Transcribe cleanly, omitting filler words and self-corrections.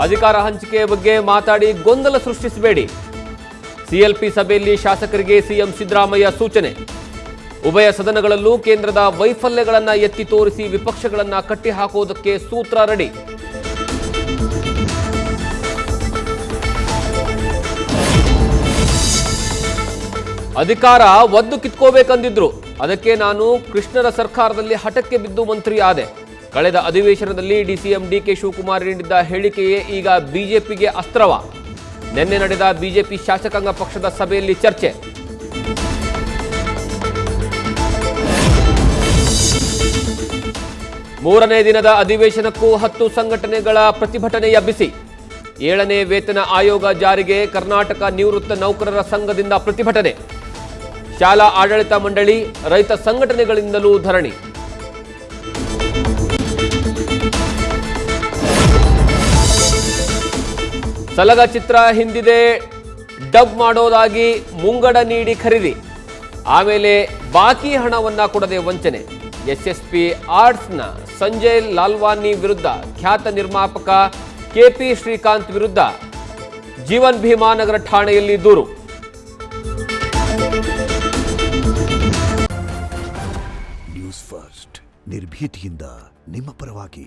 ಅಧಿಕಾರ ಹಂಚಿಕೆ ಬಗ್ಗೆ ಮಾತಾಡಿ ಗೊಂದಲ ಸೃಷ್ಟಿಸಬೇಡಿ. ಸಿಎಲ್ಪಿ ಸಭೆಯಲ್ಲಿ ಶಾಸಕರಿಗೆ ಸಿಎಂ ಸಿದ್ದರಾಮಯ್ಯ ಸೂಚನೆ. ಉಭಯ ಸದನಗಳಲ್ಲೂ ಕೇಂದ್ರದ ವೈಫಲ್ಯಗಳನ್ನು ಎತ್ತಿ ತೋರಿಸಿ ವಿಪಕ್ಷಗಳನ್ನು ಕಟ್ಟಿಹಾಕುವುದಕ್ಕೆ ಸೂತ್ರ ರೆಡಿ. ಅಧಿಕಾರ ಒದ್ದು ಕಿತ್ಕೋಬೇಕಂದಿದ್ರು. ಅದಕ್ಕೆ ನಾನು ಕೃಷ್ಣರ ಸರ್ಕಾರದಲ್ಲಿ ಹಠಕ್ಕೆ ಬಿದ್ದು ಮಂತ್ರಿ ಆದೆ. ಕಳೆದ ಅಧಿವೇಶನದಲ್ಲಿ ಡಿಸಿಎಂ ಡಿಕೆ ಶಿವಕುಮಾರ್ ನೀಡಿದ್ದ ಹೇಳಿಕೆಯೇ ಈಗ ಬಿಜೆಪಿಗೆ ಅಸ್ತ್ರವ. ನಿನ್ನೆ ನಡೆದ ಬಿಜೆಪಿ ಶಾಸಕಾಂಗ ಪಕ್ಷದ ಸಭೆಯಲ್ಲಿ ಚರ್ಚೆ. ಮೂರನೇ ದಿನದ ಅಧಿವೇಶನಕ್ಕೂ 10 ಸಂಘಟನೆಗಳ ಪ್ರತಿಭಟನೆಯ ಬಿಸಿ. 7ನೇ ವೇತನ ಆಯೋಗ ಜಾರಿಗೆ ಕರ್ನಾಟಕ ನಿವೃತ್ತ ನೌಕರರ ಸಂಘದಿಂದ ಪ್ರತಿಭಟನೆ. ಶಾಲಾ ಆಡಳಿತ ಮಂಡಳಿ, ರೈತ ಸಂಘಟನೆಗಳಿಂದಲೂ ಧರಣಿ. ಸಲಗ ಚಿತ್ರ ಹಿಂದಿದೆ ಡಬ್ ಮಾಡೋದಾಗಿ ಮುಂಗಡ ನೀಡಿ ಖರೀದಿ, ಆಮೇಲೆ ಬಾಕಿ ಹಣವನ್ನ ಕೊಡದೆ ವಂಚನೆ. ಎಸ್ಎಸ್ಪಿ ಆರ್ಟ್ಸ್ನ ಸಂಜಯ್ ಲಾಲ್ವಾನಿ ವಿರುದ್ಧ ಖ್ಯಾತ ನಿರ್ಮಾಪಕ ಕೆಪಿ ಶ್ರೀಕಾಂತ್ ವಿರುದ್ಧ ಜೀವನ್ ಭೀಮಾನಗರ ಠಾಣೆಯಲ್ಲಿ ದೂರು. ನ್ಯೂಸ್ ಫಸ್ಟ್ ನಿರ್ಭೀತಿಯಿಂದ ನಿಮ್ಮ ಪರವಾಗಿ.